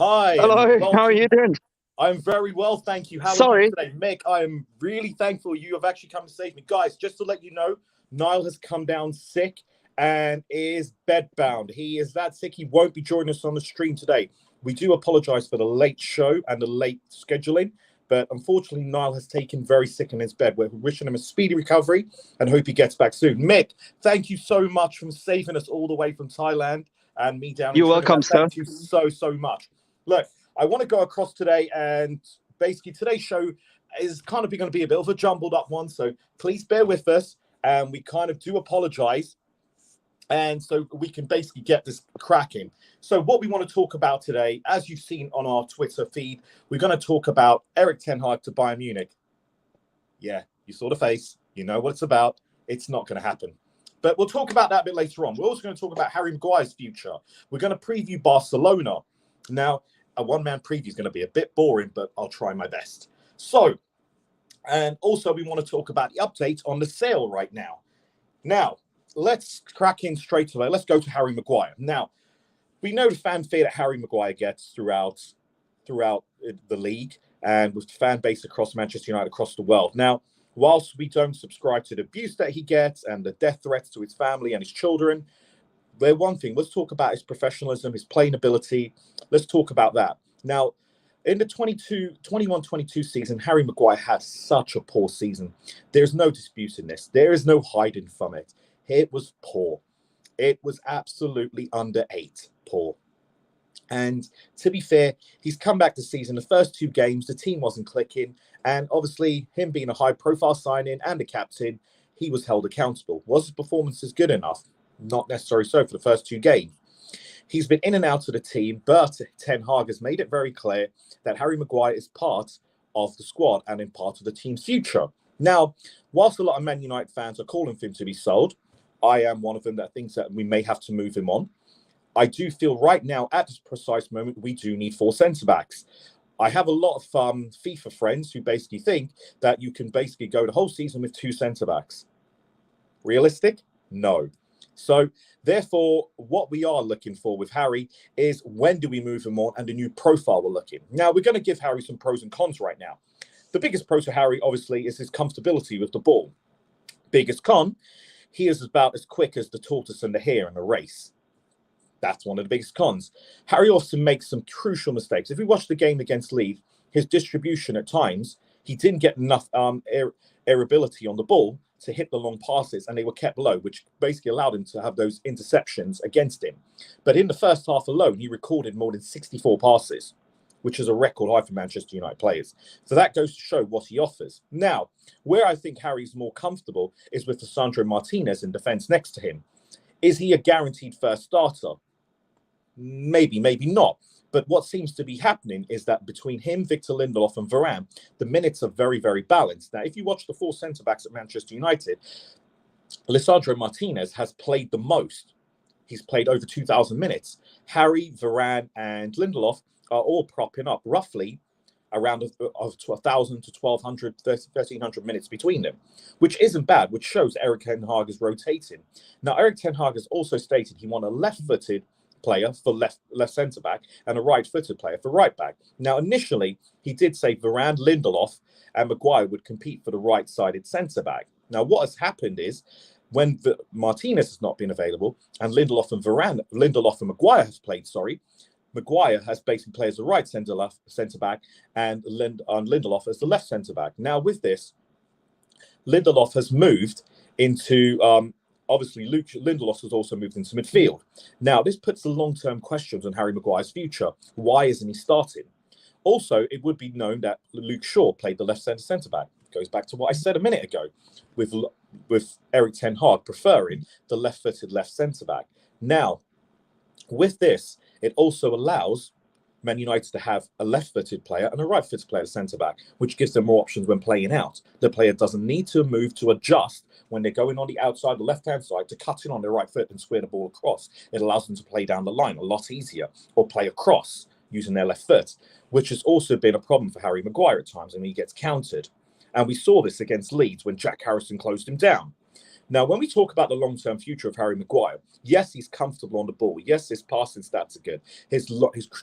Hi, and Hello, how are welcome. you doing? I'm very well, thank you. How are you Sorry. today, Mick? I am really thankful you have actually come to save me. Guys, just to let you know, Niall has come down sick and is bedbound. He is that sick, he won't be joining us on the stream today. We do apologize for the late show and the late scheduling, but unfortunately, Niall has taken very sick in his bed. We're wishing him a speedy recovery and hope he gets back soon. Mick, thank you so much for saving us all the way from Thailand and me down in You're welcome, Trinidad. sir. Thank you so much. Look, I want to go across today, and basically today's show is kind of going to be a bit of a jumbled up one, so please bear with us, and we kind of do apologize, and so we can basically get this cracking. So what we want to talk about today, as you've seen on our Twitter feed, we're going to talk about Erik ten Hag to Bayern Munich. Yeah, you saw the face, you know what it's about. It's not going to happen. But we'll talk about that a bit later on. We're also going to talk about Harry Maguire's future. We're going to preview Barcelona. Now, a one-man preview is going to be a bit boring, but I'll try my best. So, and also we want to talk about the update on the sale right now. Now, let's crack in straight away. Let's go to Harry Maguire. Now, we know the fanfare that Harry Maguire gets throughout the league and with the fan base across Manchester United, across the world. Now, whilst we don't subscribe to the abuse that he gets and the death threats to his family and his children, there's one thing. Let's talk about his professionalism, his playing ability. Let's talk about that. Now, in the 21-22 season, Harry Maguire had such a poor season. There's no disputing this. There is no hiding from it. It was poor. It was absolutely under 8 poor. And to be fair, he's come back this season. The first 2 games, the team wasn't clicking. And obviously, him being a high-profile signing and a captain, he was held accountable. Was his performances good enough? Not necessarily so for the first 2 games. He's been in and out of the team, but Ten Hag has made it very clear that Harry Maguire is part of the squad and in part of the team's future. Now, whilst a lot of Man United fans are calling for him to be sold, I am one of them that thinks that we may have to move him on. I do feel right now, at this precise moment, we do need 4 centre-backs. I have a lot of FIFA friends who basically think that you can basically go the whole season with 2 centre-backs. Realistic? No. So, therefore, what we are looking for with Harry is when do we move him on and the new profile we're looking. Now, we're going to give Harry some pros and cons right now. The biggest pro to Harry, obviously, is his comfortability with the ball. Biggest con, he is about as quick as the tortoise and the hare in a race. That's one of the biggest cons. Harry also makes some crucial mistakes. If we watch the game against Leeds, his distribution at times, he didn't get enough airability on the ball to hit the long passes, and they were kept low, which basically allowed him to have those interceptions against him. But in the first half alone, he recorded more than 64 passes, which is a record high for Manchester United players. So that goes to show what he offers. Now, where I think Harry's more comfortable is with Lisandro Martinez in defence next to him. Is he a guaranteed first starter? Maybe, maybe not. But what seems to be happening is that between him, Victor Lindelof and Varane, the minutes are very, very balanced. Now, if you watch the 4 centre-backs at Manchester United, Lisandro Martinez has played the most. He's played over 2,000 minutes. Harry, Varane and Lindelof are all propping up roughly around 1,000 to 1,200, 1,300 minutes between them, which isn't bad, which shows Erik ten Hag is rotating. Now, Erik ten Hag has also stated he wants a left-footed player for left centre back and a right-footed player for right back. Now, initially, he did say Varane, Lindelof, and Maguire would compete for the right-sided centre back. Now, what has happened is when Martinez has not been available and Lindelof and Maguire has played, Maguire has basically played as the right centre back and Lindelof as the left centre back. Now, with this, Lindelof has moved into obviously, Lindelof has also moved into midfield. Now, this puts the long-term questions on Harry Maguire's future. Why isn't he starting? Also, it would be known that Luke Shaw played the left centre-back. It goes back to what I said a minute ago, with Erik ten Hag preferring the left-footed left centre-back. Now, with this, it also allows Man United to have a left-footed player and a right-footed player centre-back, which gives them more options when playing out. The player doesn't need to move to adjust when they're going on the outside, the left-hand side, to cut in on their right foot and square the ball across. It allows them to play down the line a lot easier, or play across using their left foot, which has also been a problem for Harry Maguire at times, and he gets countered. And we saw this against Leeds when Jack Harrison closed him down. Now, when we talk about the long-term future of Harry Maguire, yes, he's comfortable on the ball. Yes, his passing stats are good. His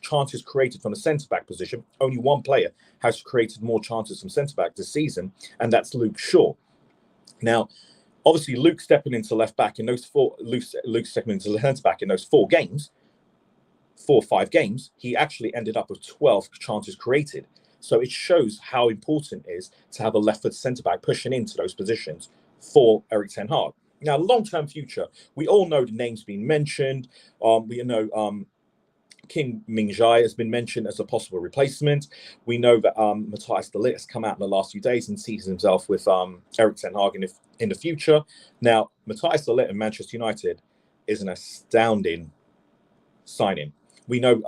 chances created from the centre-back position, only one player has created more chances from centre-back this season, and that's Luke Shaw. Now, obviously, Luke stepping into left-back in those Luke stepping into centre-back in those 4 or 5 games, he actually ended up with 12 chances created. So it shows how important it is to have a left-foot centre-back pushing into those positions for Erik ten Hag. Now, long-term future, we all know the names being mentioned. We know Kim Min-jae has been mentioned as a possible replacement. We know that Matthijs de Ligt has come out in the last few days and sees himself with Erik ten Hag in the future. Now, Matthijs de Ligt in Manchester United is an astounding signing. We know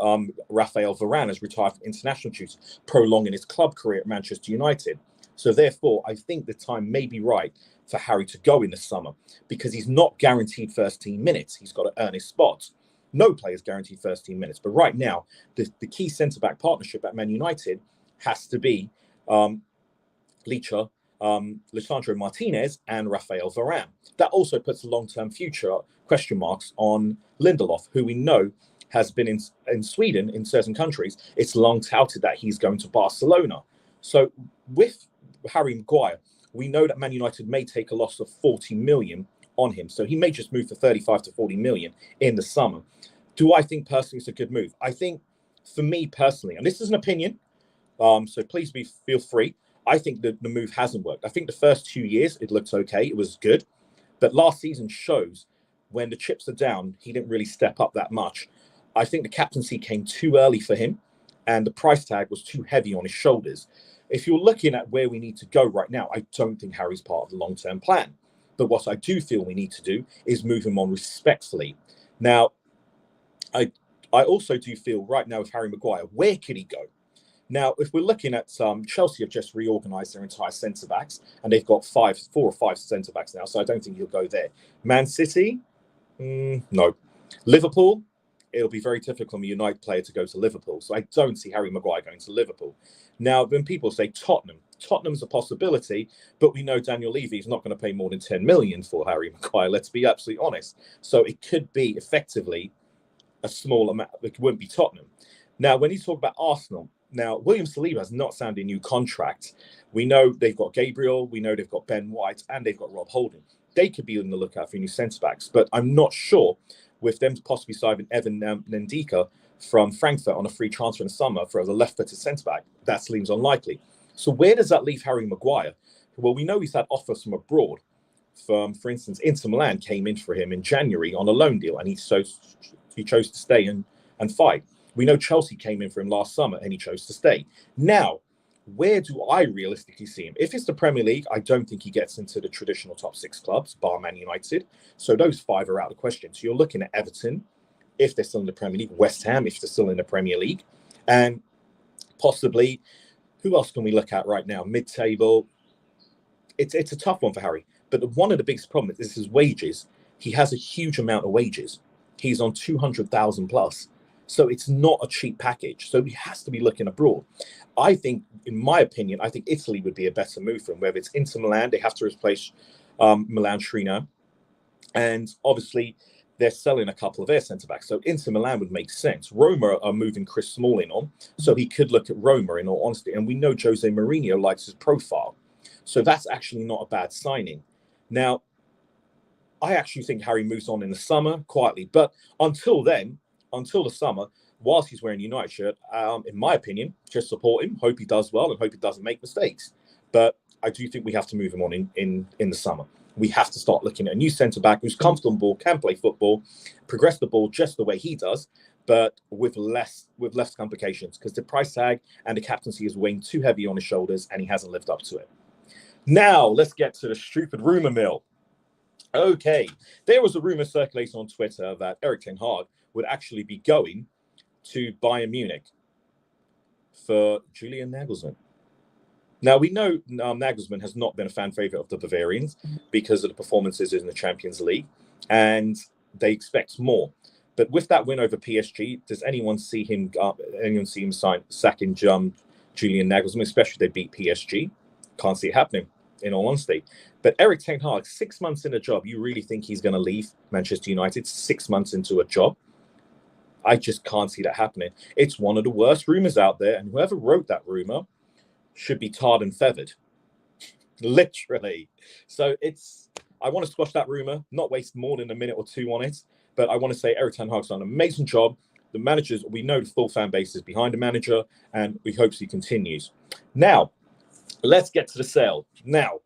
Raphael Varane has retired from international duties, prolonging his club career at Manchester United. So therefore, I think the time may be right for Harry to go in the summer because he's not guaranteed first team minutes. He's got to earn his spot. No player is guaranteed first team minutes. But right now, the key centre-back partnership at Man United has to be Lisandro Martinez and Raphael Varane. That also puts a long-term future question marks on Lindelof, who we know has been in Sweden, in certain countries. It's long touted that he's going to Barcelona. So with Harry Maguire, we know that Man United may take a loss of 40 million on him. So he may just move for 35 to 40 million in the summer. Do I think personally it's a good move? I think for me personally, and this is an opinion, so please feel free. I think that the move hasn't worked. I think the first 2 years, it looked okay. It was good. But last season shows when the chips are down, he didn't really step up that much. I think the captaincy came too early for him and the price tag was too heavy on his shoulders. If you're looking at where we need to go right now, I don't think Harry's part of the long-term plan. But what I do feel we need to do is move him on respectfully. Now, I also do feel right now with Harry Maguire, where could he go? Now, if we're looking at Chelsea have just reorganised their entire centre-backs and they've got 4 or 5 centre-backs now, so I don't think he'll go there. Man City? No. Liverpool? It'll be very difficult for a United player to go to Liverpool. So I don't see Harry Maguire going to Liverpool. Now, when people say Tottenham's a possibility, but we know Daniel Levy is not going to pay more than 10 million for Harry Maguire. Let's be absolutely honest. So it could be effectively a small amount. It wouldn't be Tottenham. Now, when you talk about Arsenal, now William Saliba has not signed a new contract. We know they've got Gabriel, we know they've got Ben White, and they've got Rob Holding. They could be on the lookout for new centre-backs, but I'm not sure with them possibly signing Evan Ndika from Frankfurt on a free transfer in the summer for a left-footed centre-back. That seems unlikely. So where does that leave Harry Maguire? Well, we know he's had offers from abroad. For instance, Inter Milan came in for him in January on a loan deal, and he chose to stay and fight. We know Chelsea came in for him last summer, and he chose to stay. Now, where do I realistically see him? If it's the Premier League, I don't think he gets into the traditional top 6 clubs, bar Man United. So those 5 are out of the question. So you're looking at Everton, if they're still in the Premier League, West Ham, if they're still in the Premier League, and possibly, who else can we look at right now? Mid-table. It's a tough one for Harry. But one of the biggest problems is his wages. He has a huge amount of wages. He's on 200,000 plus. So it's not a cheap package. So he has to be looking abroad. I think, in my opinion, I think Italy would be a better move for him. Whether it's Inter Milan, they have to replace Milan Skriniar. And obviously, they're selling a couple of their centre-backs. So Inter Milan would make sense. Roma are moving Chris Smalling on. So he could look at Roma, in all honesty. And we know Jose Mourinho likes his profile. So that's actually not a bad signing. Now, I actually think Harry moves on in the summer, quietly. But until then, until the summer, whilst he's wearing a United shirt, in my opinion, just support him, hope he does well, and hope he doesn't make mistakes. But I do think we have to move him on in the summer. We have to start looking at a new centre-back who's comfortable on ball, can play football, progress the ball just the way he does, but with less complications, because the price tag and the captaincy is weighing too heavy on his shoulders, and he hasn't lived up to it. Now, let's get to the stupid rumour mill. Okay, there was a rumour circulating on Twitter that Erik ten Hag would actually be going to Bayern Munich for Julian Nagelsmann. Now, we know Nagelsmann has not been a fan favourite of the Bavarians because of the performances in the Champions League, and they expect more. But with that win over PSG, does anyone see him sacking Julian Nagelsmann, especially if they beat PSG? Can't see it happening. in all honesty. But Eric Ten Hag, 6 months in a job, you really think he's going to leave Manchester United 6 months into a job? I just can't see that happening. It's one of the worst rumours out there, and whoever wrote that rumour should be tarred and feathered, literally. So I want to squash that rumour, not waste more than a minute or two on it, but I want to say Eric Ten Hag's done an amazing job. The managers, we know the full fan base is behind the manager, and we hope he continues. Now, let's get to the sale. Now,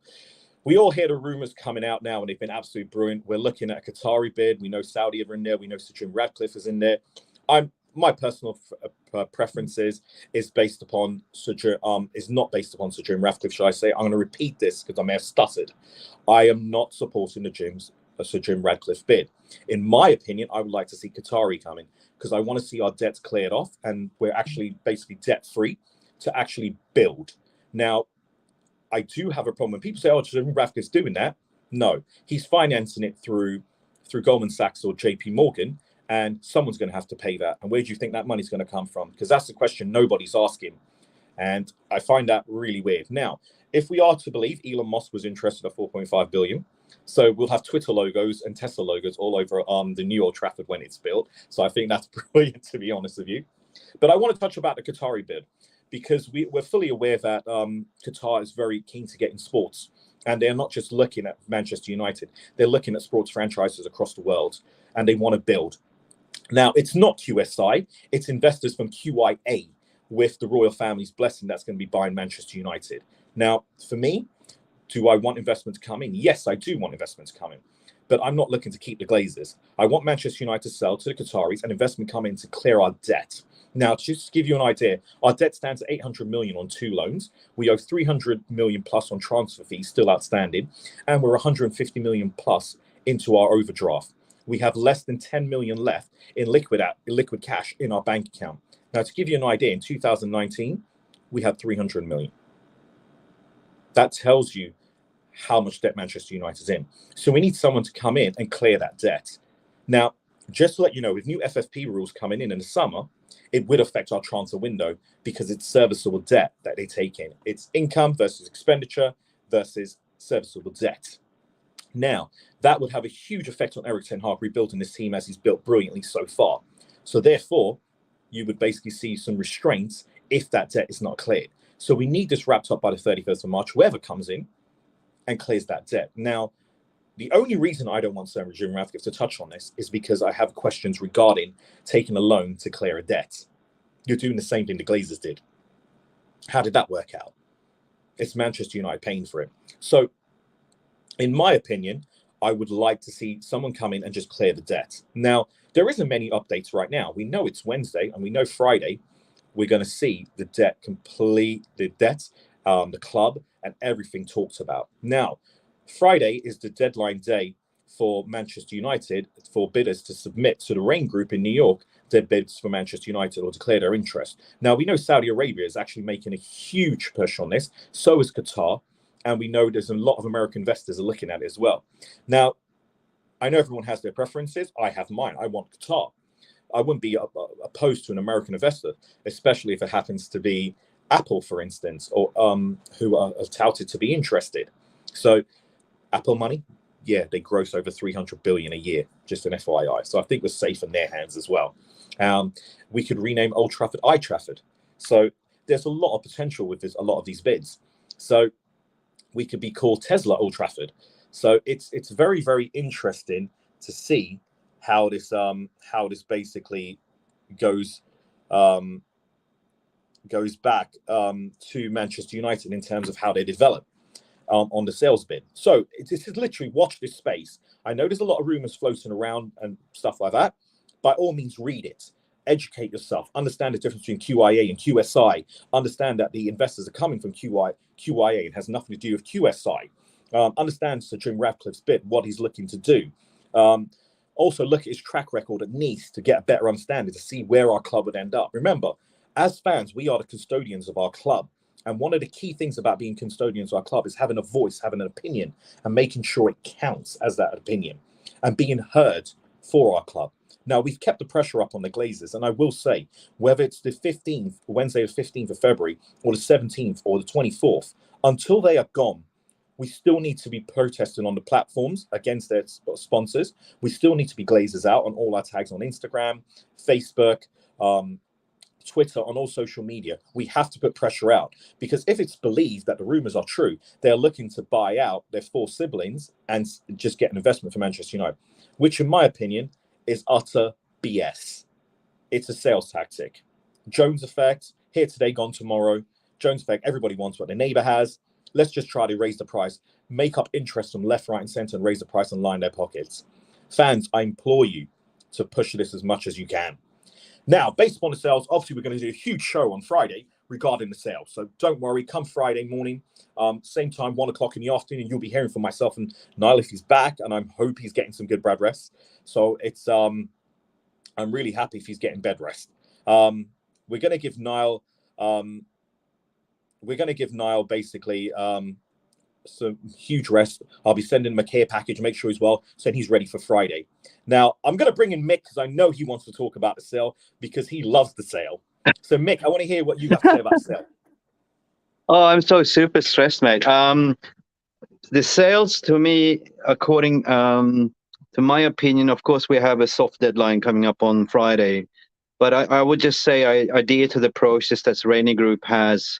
we all hear the rumours coming out now, and they've been absolutely brilliant. We're looking at a Qatari bid. We know Saudi are in there. We know Sir Jim Ratcliffe is in there. My personal preferences is based upon is not based upon Sir Jim Ratcliffe, should I say. I'm going to repeat this because I may have stuttered. I am not supporting Sir Jim Ratcliffe bid. In my opinion, I would like to see Qatari coming because I want to see our debts cleared off and we're actually basically debt-free to actually build. Now, I do have a problem when people say, oh, Jim Ratcliffe's doing that. No, he's financing it through Goldman Sachs or JP Morgan, and someone's going to have to pay that. And where do you think that money's going to come from? Because that's the question nobody's asking. And I find that really weird. Now, if we are to believe Elon Musk was interested at 4.5 billion, so we'll have Twitter logos and Tesla logos all over the new Old Trafford when it's built. So I think that's brilliant, to be honest with you. But I want to touch about the Qatari bid, because we're fully aware that Qatar is very keen to get in sports. And they're not just looking at Manchester United. They're looking at sports franchises across the world, and they want to build. Now, it's not QSI. It's investors from QIA with the royal family's blessing that's going to be buying Manchester United. Now, for me, do I want investment to come in? Yes, I do want investment to come in. But I'm not looking to keep the Glazers. I want Manchester United to sell to the Qataris and investment come in to clear our debt. Now, just to give you an idea, our debt stands at 800 million on 2 loans. We owe 300 million plus on transfer fees still outstanding, and we're 150 million plus into our overdraft. We have less than 10 million left in liquid cash in our bank account. Now, to give you an idea, in 2019, we had 300 million. That tells you how much debt Manchester United's in. So we need someone to come in and clear that debt. Now, just to let you know, with new FFP rules coming in the summer, it would affect our transfer window because it's serviceable debt that they take in. It's income versus expenditure versus serviceable debt. Now, that would have a huge effect on Eric Ten Hag rebuilding this team as he's built brilliantly so far. So therefore, you would basically see some restraints if that debt is not cleared. So we need this wrapped up by the 31st of March, whoever comes in and clears that debt. Now, the only reason I don't want Sir Jim Ratcliffe to touch on this is because I have questions regarding taking a loan to clear a debt. You're doing the same thing the Glazers did. How did that work out? It's Manchester United paying for it. So, in my opinion, I would like to see someone come in and just clear the debt. Now, there isn't many updates right now. We know it's Wednesday, and we know Friday we're going to see the debt complete, the club, and everything talked about. Now, Friday is the deadline day for Manchester United for bidders to submit to the Rain Group in New York their bids for Manchester United or declare their interest. Now, we know Saudi Arabia is actually making a huge push on this. So is Qatar. And we know there's a lot of American investors are looking at it as well. Now, I know everyone has their preferences. I have mine. I want Qatar. I wouldn't be opposed to an American investor, especially if it happens to be Apple, for instance, or who are touted to be interested. So Apple money, yeah, they gross over 300 billion a year, just an FYI. So I think we're safe in their hands as well. We could rename Old Trafford I Trafford. So there's a lot of potential with a lot of these bids. So we could be called Tesla Old Trafford. So it's very, very interesting to see how this basically goes back to Manchester United in terms of how they develop on the sales bid. So it's literally watch this space. I know there's a lot of rumors floating around and stuff like that. By all means, read it. Educate yourself. Understand the difference between QIA and QSI. Understand that the investors are coming from QIA. It has nothing to do with QSI. Understand Sir Jim Ratcliffe's bid, what he's looking to do. Also, look at his track record at Nice to get a better understanding to see where our club would end up. Remember, as fans, we are the custodians of our club. And one of the key things about being custodians of our club is having a voice, having an opinion, and making sure it counts as that opinion and being heard for our club. Now, we've kept the pressure up on the Glazers, and I will say, whether it's the 15th, Wednesday the 15th of February, or the 17th, or the 24th, until they are gone, We still need to be protesting on the platforms against their sponsors. We still need to be Glazers out on all our tags on Instagram, Facebook, Twitter, on all social media. We have to put pressure out, because if it's believed that the rumors are true, they're looking to buy out their 4 siblings and just get an investment for Manchester United, which in my opinion is utter BS. It's a sales tactic. Jones effect, here today, gone tomorrow. Jones effect, everybody wants what their neighbor has. Let's just try to raise the price, make up interest from left, right, and centre, and raise the price and line their pockets. Fans, I implore you to push this as much as you can. Now, based upon the sales, obviously we're going to do a huge show on Friday regarding the sales. So don't worry, come Friday morning, same time, 1 o'clock in the afternoon, you'll be hearing from myself and Niall if he's back, and I hope he's getting some good bed rest. So it's I'm really happy if he's getting bed rest. We're going to give Niall basically some huge rest. I'll be sending him a care package, make sure he's well, so he's ready for Friday. Now, I'm going to bring in Mick because I know he wants to talk about the sale because he loves the sale. So, Mick, I want to hear what you have to say about the sale. Oh, I'm so super stressed, mate. The sales, to me, according to my opinion, of course, we have a soft deadline coming up on Friday. But I would just say I adhere to the process that Rainy Group has,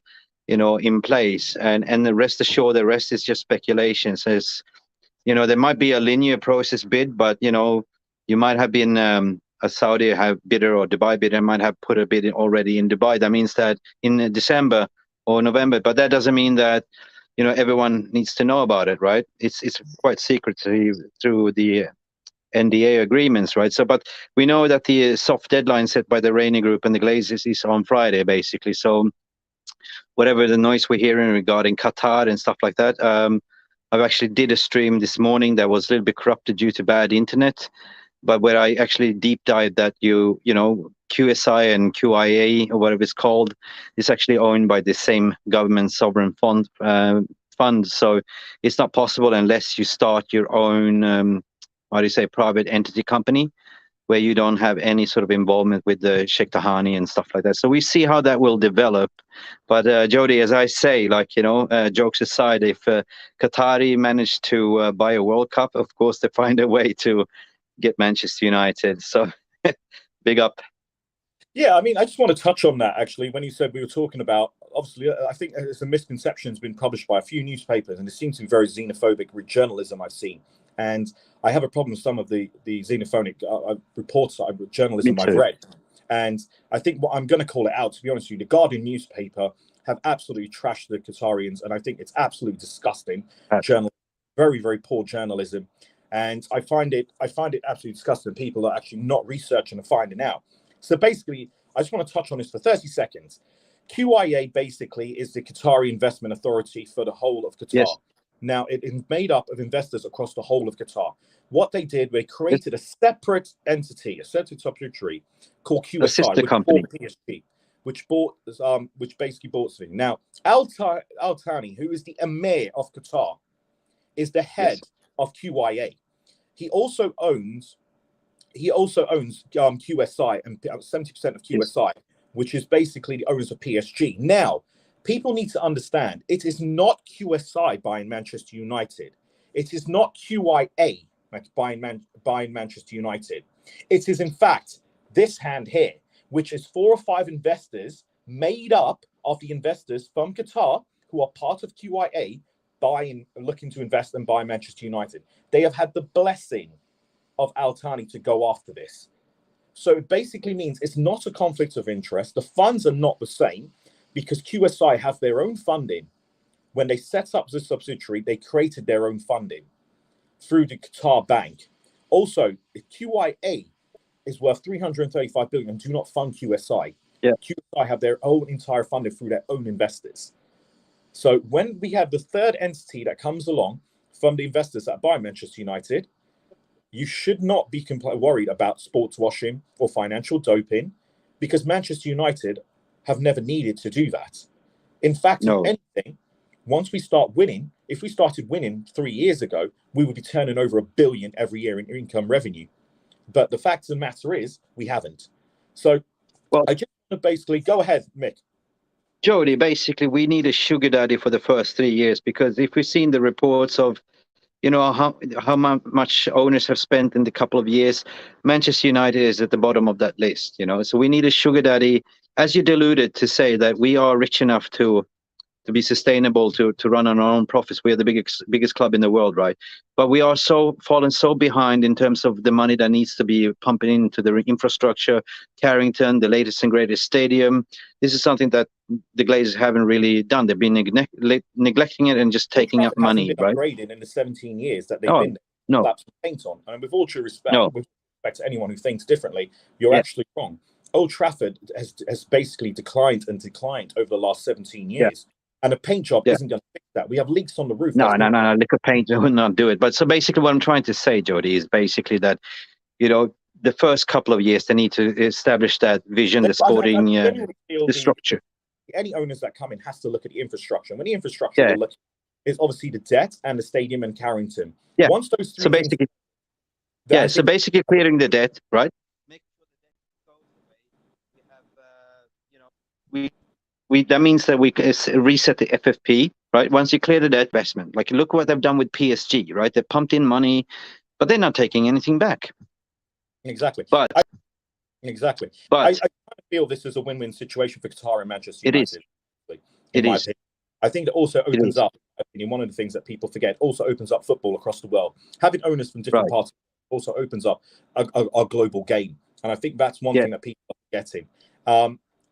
in place. And the rest assured, the rest is just speculations. As there might be a linear process bid, but you might have been a Saudi bidder or Dubai bidder might have put a bid already in Dubai. That means that in December or November, but that doesn't mean that everyone needs to know about it, right? It's quite secret through the NDA agreements, right? So, but we know that the soft deadline set by the Rainy Group and the Glazers is on Friday, basically. So, whatever the noise we're hearing regarding Qatar and stuff like that, I've actually did a stream this morning that was a little bit corrupted due to bad internet, but where I actually deep dived that QSI and QIA or whatever it's called is actually owned by the same government sovereign fund. So it's not possible unless you start your own private entity company where you don't have any sort of involvement with the Sheikh Tahani and stuff like that. So we see how that will develop. But Jody, as I say, jokes aside, if Qatari managed to buy a World Cup, of course they find a way to get Manchester United. So big up. Yeah, I mean, I just want to touch on that, actually, when you said we were talking about, obviously, I think it's a misconception has been published by a few newspapers, and it seems to be very xenophobic journalism I've seen. And I have a problem with some of the xenophobic reports, journalism I've read. And I think what I'm going to call it out, to be honest with you, the Guardian newspaper have absolutely trashed the Qatarians, and I think it's absolutely disgusting. Very, very poor journalism. And I find it absolutely disgusting. People are actually not researching and finding out. So basically, I just want to touch on this for 30 seconds. QIA basically is the Qatari Investment Authority for the whole of Qatar. Yes. Now, it is made up of investors across the whole of Qatar. What they did, they created a separate entity, a separate subsidiary called QSI, which bought PSG, which basically bought something. Now, Al Thani, who is the Emir of Qatar, is the head of QIA. He also owns QSI and 70% of QSI, which is basically the owners of PSG. Now, people need to understand, it is not QSI buying Manchester United. It is not QIA buying Manchester United. It is, in fact, this hand here, which is 4 or 5 investors made up of the investors from Qatar who are part of QIA looking to invest and buy Manchester United. They have had the blessing of Al Thani to go after this. So it basically means it's not a conflict of interest. The funds are not the same because QSI have their own funding. When they set up the subsidiary, they created their own funding through the Qatar Bank. Also, QIA is worth 335 billion and do not fund QSI. Yeah. QSI have their own entire funding through their own investors. So when we have the third entity that comes along from the investors that buy Manchester United, you should not be worried about sports washing or financial doping because Manchester United have never needed to do that. In fact, if anything, once we start winning, if we started winning 3 years ago, we would be turning over $1 billion every year in income revenue. But the fact of the matter is, we haven't. So I just want to basically go ahead, Mick. Jody, basically, we need a sugar daddy for the first 3 years, because if we've seen the reports of, how much owners have spent in the couple of years, Manchester United is at the bottom of that list. So we need a sugar daddy, as you alluded to, say that we are rich enough to be sustainable, to run on our own profits. We are the biggest club in the world, right? But we are fallen so behind in terms of the money that needs to be pumping into the infrastructure. Carrington, the latest and greatest stadium. This is something that the Glazers haven't really done. They've been neglecting it and just taking up money, hasn't been right? upgraded in the 17 years that they've been collapsed paint on. And with all due respect, with respect to anyone who thinks differently, you're actually wrong. Old Trafford has basically declined over the last 17 years. And a paint job isn't going to fix that. We have leaks on the roof. No. Liquor paint would not do it. But so basically what I'm trying to say, Jody, is basically that, the first couple of years, they need to establish that vision, the sporting, the structure. Any owners that come in has to look at the infrastructure. When the infrastructure is obviously the debt and the stadium and Carrington. Yeah. Once those three so basically clearing the debt, right? Make sure the debt goes away. That means that we reset the FFP, right? Once you clear the debt investment, like look what they've done with PSG, right? They pumped in money, but they're not taking anything back. Exactly. But I feel this is a win-win situation for Qatar and Manchester United. It is. I think it also opens up. One of the things that people forget, also opens up football across the world. Having owners from different parts also opens up a global game, and I think that's one thing that people are forgetting.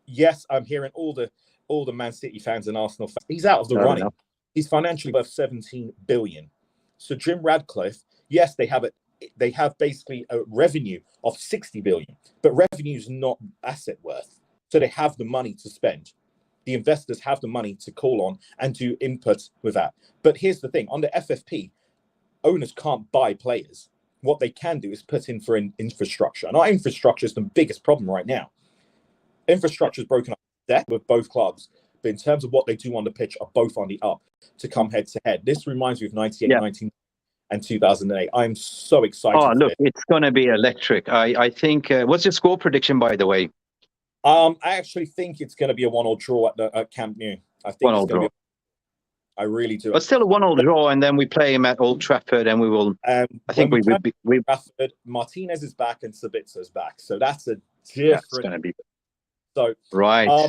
Yes, I'm hearing all the Man City fans and Arsenal fans. He's out of the running. He's financially worth 17 billion. So Jim Radcliffe, yes, they have basically a revenue of 60 billion, but revenue is not asset worth. So they have the money to spend. The investors have the money to call on and do input with that. But here's the thing: under FFP, owners can't buy players. What they can do is put in for infrastructure, and our infrastructure is the biggest problem right now. Infrastructure is broken up with both clubs, but in terms of what they do on the pitch, are both on the up to come head to head. This reminds me of 98, 19, and 2008. I'm so excited. Oh, look, it's going to be electric. I think. What's your score prediction, by the way? I actually think it's going to be a 1-1 draw at Camp Nou. I think it's going to be. I really do. But still a 1-1 draw, and then we play him at Old Trafford, and we will. I think we Trafford, Martinez is back and Sabitza's back, so that's a different. That's going to be. So right.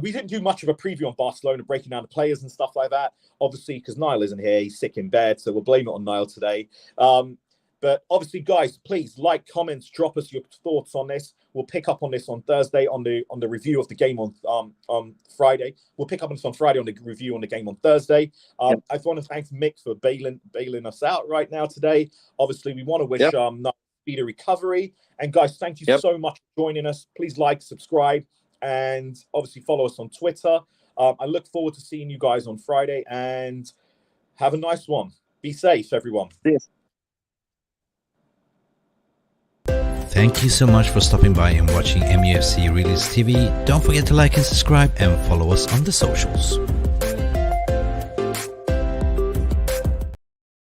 We didn't do much of a preview on Barcelona, breaking down the players and stuff like that. Obviously, because Niall isn't here, he's sick in bed, so we'll blame it on Niall today. But obviously, guys, please like, comments, drop us your thoughts on this. We'll pick up on this on Thursday on the review of the game on Friday. We'll pick up on this on Friday on the review on the game on Thursday. I want to thank Mick for bailing us out right now today. Obviously, we want to wish Niall speedy recovery. And guys, thank you so much for joining us. Please like, subscribe, and obviously follow us on Twitter. I look forward to seeing you guys on Friday, and have a nice one. Be safe, everyone. Yes. Thank you so much for stopping by and watching MUFC Realist TV. Don't forget to like and subscribe and follow us on the socials.